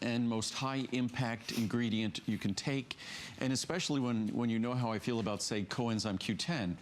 and most high impact ingredient you can take. And especially when you know how I feel about, say, coenzyme Q10,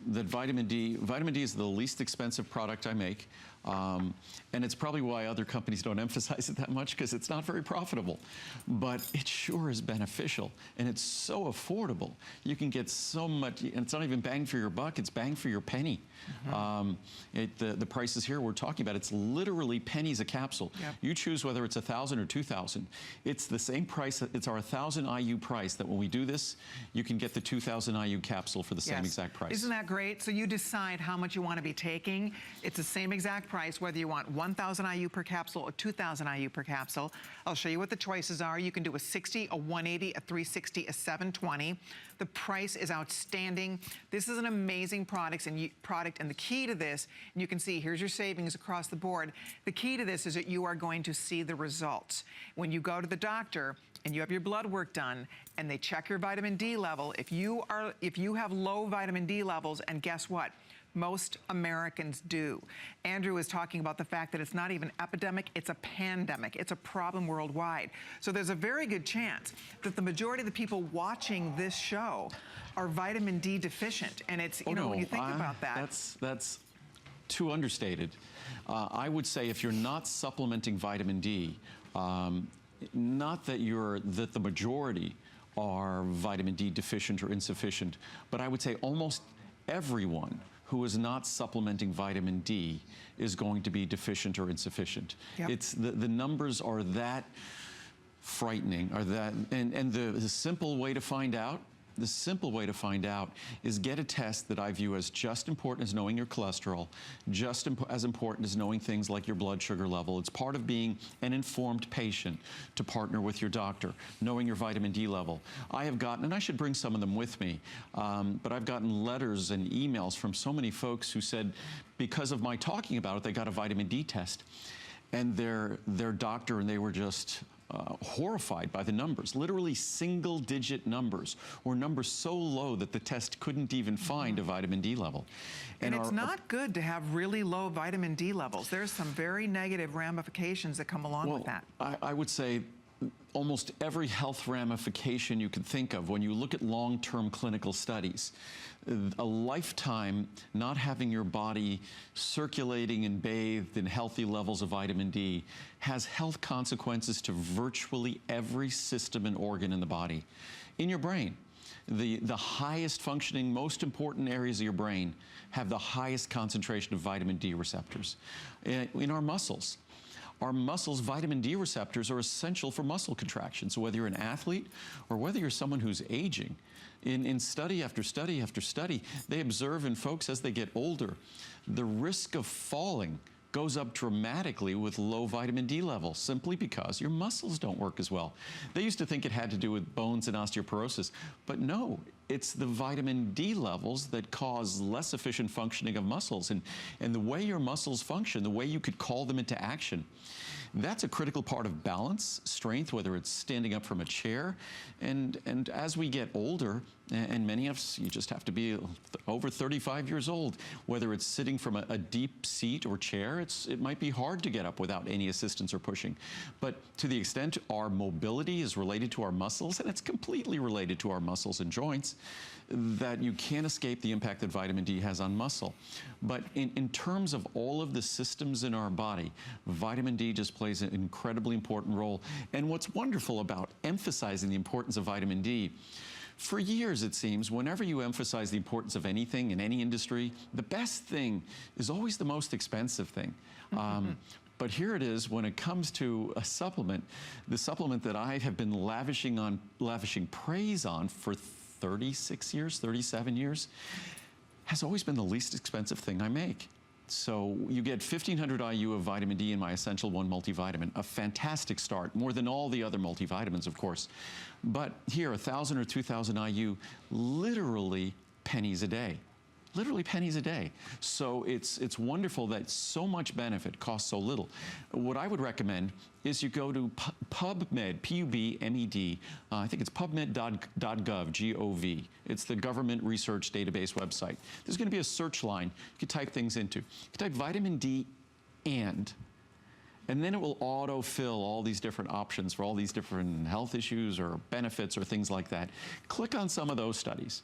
that vitamin D is the least expensive product I make. And it's probably why other companies don't emphasize it that much, because it's not very profitable. But it sure is beneficial, and it's so affordable. You can get so much, and it's not even bang for your buck, it's bang for your penny. The prices here we're talking about, it's literally pennies a capsule. Yep. You choose whether it's 1,000 or 2,000. It's the same price, it's our 1,000 IU price, that when we do this, you can get the 2,000 IU capsule for the same exact price. Isn't that great? So you decide how much you want to be taking. It's the same exact price, whether you want 1,000 IU per capsule or 2,000 IU per capsule. I'll show you what the choices are. You can do a 60, a 180, a 360, a 720. The price is outstanding. This is an amazing product, and the key to this, and you can see, here's your savings across the board. The key to this is that you are going to see the results. When you go to the doctor and you have your blood work done and they check your vitamin D level, if you have low vitamin D levels, and guess what? Most Americans do. Andrew is talking about the fact that it's not even epidemic, it's a pandemic. It's a problem worldwide. So there's a very good chance that the majority of the people watching this show are vitamin D deficient. And it's, you know, when you think about that. That's too understated. I would say if you're not supplementing vitamin D, not that the majority are vitamin D deficient or insufficient, but I would say almost everyone who is not supplementing vitamin D is going to be deficient or insufficient. Yep. It's the numbers are that frightening, and the simple way to find out, is get a test that I view as just important as knowing your cholesterol, just as important as knowing things like your blood sugar level. It's part of being an informed patient to partner with your doctor, knowing your vitamin D level. I have gotten, and I should bring some of them with me, but I've gotten letters and emails from so many folks who said, because of my talking about it, they got a vitamin D test. And their doctor, and they were just horrified by the numbers, literally single-digit numbers, or numbers so low that the test couldn't even find a vitamin D level. And it's not good to have really low vitamin D levels. There's some very negative ramifications that come along with that. I would say almost every health ramification you can think of when you look at long-term clinical studies. A lifetime not having your body circulating and bathed in healthy levels of vitamin D has health consequences to virtually every system and organ in the body. In your brain, the highest functioning, most important areas of your brain have the highest concentration of vitamin D receptors. In our muscles, vitamin D receptors are essential for muscle contraction. So whether you're an athlete or whether you're someone who's aging, in study after study after study, they observe in folks as they get older, the risk of falling goes up dramatically with low vitamin D levels, simply because your muscles don't work as well. They used to think it had to do with bones and osteoporosis, but no, it's the vitamin D levels that cause less efficient functioning of muscles. And the way your muscles function, the way you could call them into action, that's a critical part of balance, strength, whether it's standing up from a chair. And as we get older, and many of us, you just have to be over 35 years old, whether it's sitting from a deep seat or chair, it might be hard to get up without any assistance or pushing. But to the extent our mobility is related to our muscles, and it's completely related to our muscles and joints, that you can't escape the impact that vitamin D has on muscle. But in terms of all of the systems in our body, vitamin D just plays an incredibly important role. And what's wonderful about emphasizing the importance of vitamin D, for years, it seems, whenever you emphasize the importance of anything in any industry, the best thing is always the most expensive thing. But here it is, when it comes to a supplement, the supplement that I have been lavishing praise on for 36 years, 37 years, has always been the least expensive thing I make. So you get 1,500 IU of vitamin D in my Essential 1 multivitamin, a fantastic start, more than all the other multivitamins, of course. But here, 1,000 or 2,000 IU, literally pennies a day. Literally pennies a day. So it's wonderful that so much benefit costs so little. What I would recommend is you go to PubMed, P-U-B-M-E-D, I think it's pubmed.gov, G-O-V. It's the government research database website. There's going to be a search line you can type things into. You can type vitamin D and And then it will auto-fill all these different options for all these different health issues or benefits or things like that. Click on some of those studies.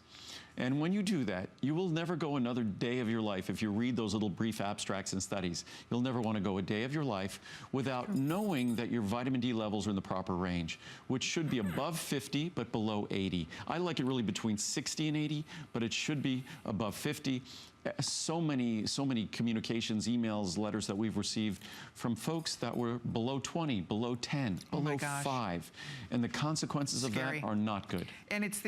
And when you do that, you will never go another day of your life. If you read those little brief abstracts and studies, you'll never want to go a day of your life without knowing that your vitamin D levels are in the proper range, which should be above 50 but below 80. I like it really between 60 and 80, but it should be above 50. So many communications, emails, letters that we've received from folks that were below 20, below 10, below 5. And the consequences of that are not good. And it's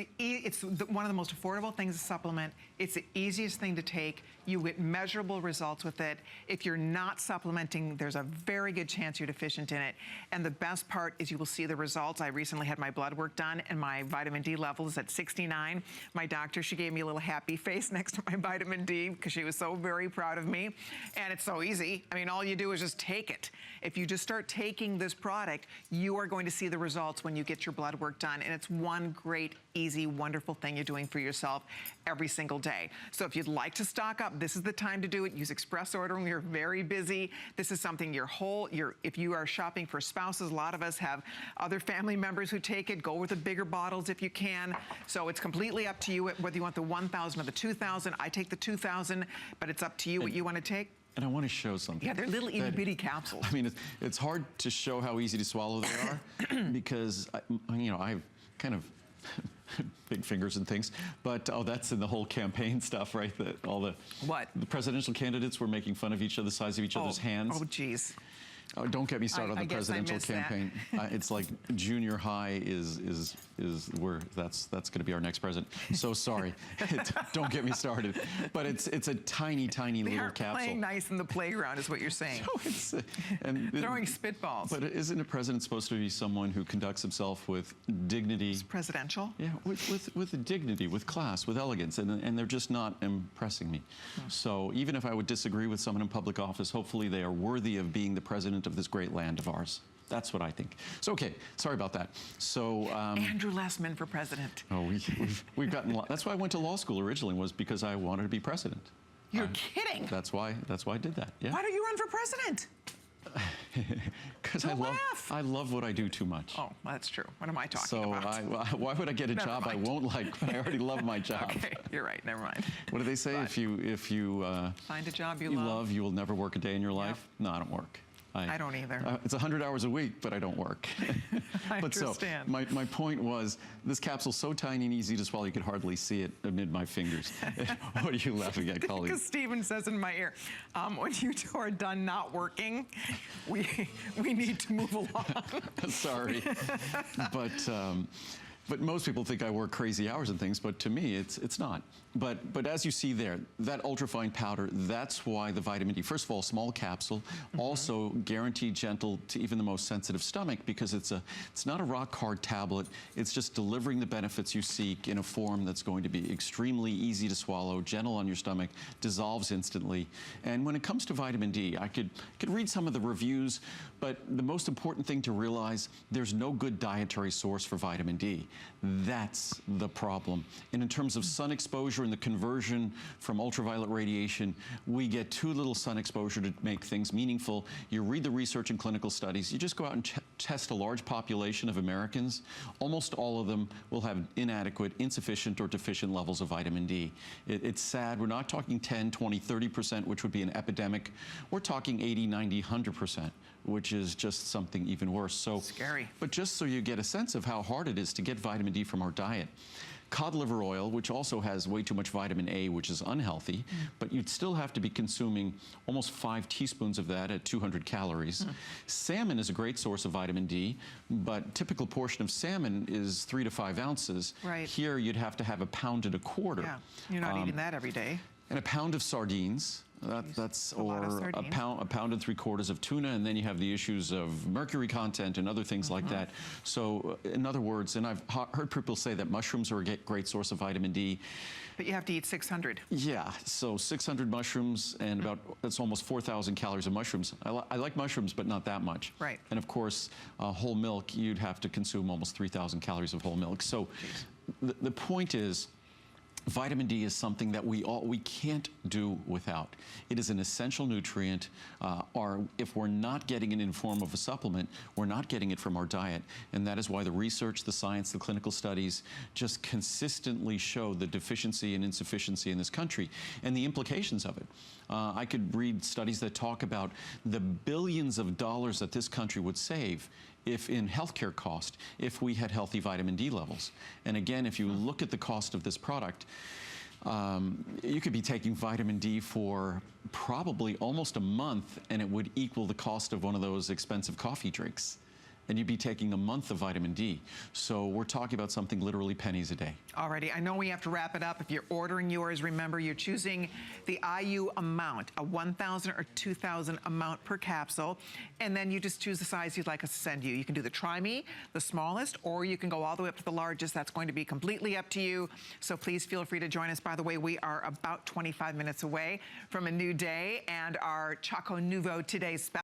one of the most affordable things to supplement. It's the easiest thing to take. You get measurable results with it. If you're not supplementing, there's a very good chance you're deficient in it. And the best part is you will see the results. I recently had my blood work done and my vitamin D level is at 69. My doctor, she gave me a little happy face next to my vitamin D because she was so very proud of me. And it's so easy. I mean, all you do is just take it. If you just start taking this product, you are going to see the results when you get your blood work done. And it's one great, easy, wonderful thing you're doing for yourself every single day. So if you'd like to stock up, this is the time to do it. Use express ordering. We're very busy. This is something if you are shopping for spouses, a lot of us have other family members who take it. Go with the bigger bottles if you can. So it's completely up to you whether you want the 1,000 or the 2,000. I take the 2,000, but it's up to you what you want to take. And I want to show something. Yeah, they're little itty bitty capsules. I mean, it's hard to show how easy to swallow they are because, you know, I have kind of big fingers and things, but that's in the whole campaign stuff, right? All the presidential candidates were making fun of the size of each other's hands. Oh, geez. Oh, don't get me started on the presidential campaign. It's like junior high is where that's going to be our next president. So sorry, don't get me started. But it's a tiny little capsule. Playing nice in the playground is what you're saying. So throwing spitballs. But isn't a president supposed to be someone who conducts himself with dignity? It's presidential. Yeah, with dignity, with class, with elegance, and they're just not impressing me. So even if I would disagree with someone in public office, hopefully they are worthy of being the president of this great land of ours. That's what I think. So, okay, sorry about that. So Andrew Lessman for president. Oh, we've gotten. That's why I went to law school originally, was because I wanted to be president. You're kidding. That's why I did that. Yeah. Why don't you run for president? Because I love what I do too much. Oh, that's true. What am I talking about? So why would I get a job I won't like when I already love my job? Okay, you're right. Never mind. What do they say? But if you find a job you love, you will never work a day in your life. No, I don't work. I don't either. It's 100 hours a week, but I don't work. I But understand. So, my point was, this capsule's so tiny and easy to swallow, you could hardly see it amid my fingers. What are you laughing at, colleague? Because Stephen says in my ear, when you two are done not working, we need to move along. Sorry. But most people think I work crazy hours and things, but to me, it's not. But as you see there, that ultrafine powder, that's why the vitamin D, first of all, small capsule, also guaranteed gentle to even the most sensitive stomach, because it's not a rock hard tablet. It's just delivering the benefits you seek in a form that's going to be extremely easy to swallow, gentle on your stomach, dissolves instantly. And when it comes to vitamin D, I could read some of the reviews, but the most important thing to realize, there's no good dietary source for vitamin D. That's the problem. And in terms of sun exposure and the conversion from ultraviolet radiation, we get too little sun exposure to make things meaningful. You read the research and clinical studies, you just go out and test a large population of Americans. Almost all of them will have inadequate, insufficient, or deficient levels of vitamin D. It's sad. We're not talking 10, 20, 30%, which would be an epidemic. We're talking 80, 90, 100%. Which is just something even worse. So scary. But just so you get a sense of how hard it is to get vitamin D from our diet, cod liver oil, which also has way too much vitamin A, which is unhealthy, but you'd still have to be consuming almost 5 teaspoons of that at 200 calories. Salmon is a great source of vitamin D, but typical portion of salmon is 3 to 5 ounces. Right. Here, you'd have to have 1.25 pounds. Yeah, you're not eating that every day. And 1 pound of sardines. That's or a pound and 3/4 of tuna, and then you have the issues of mercury content and other things like that. So in other words, and I've heard people say that mushrooms are a great source of vitamin D. But you have to eat 600. Yeah, so 600 mushrooms and that's almost 4,000 calories of mushrooms. I like mushrooms, but not that much. Right. And of course, whole milk, you'd have to consume almost 3,000 calories of whole milk. So the point is, Vitamin D is something that we can't do without. It is an essential nutrient. If we're not getting it in form of a supplement, we're not getting it from our diet, and that is why the research, the science, the clinical studies just consistently show the deficiency and insufficiency in this country and the implications of it. I could read studies that talk about the billions of dollars that this country would save if in healthcare cost, if we had healthy vitamin D levels. And again, if you look at the cost of this product, you could be taking vitamin D for probably almost a month, and it would equal the cost of one of those expensive coffee drinks. And you'd be taking a month of vitamin D. So we're talking about something literally pennies a day. Alrighty, I know we have to wrap it up. If you're ordering yours, remember you're choosing the IU amount, a 1,000 or 2,000 amount per capsule, and then you just choose the size you'd like us to send you. You can do the Try Me, the smallest, or you can go all the way up to the largest. That's going to be completely up to you. So please feel free to join us. By the way, we are about 25 minutes away from a new day and our Choco Nouveau Today's special.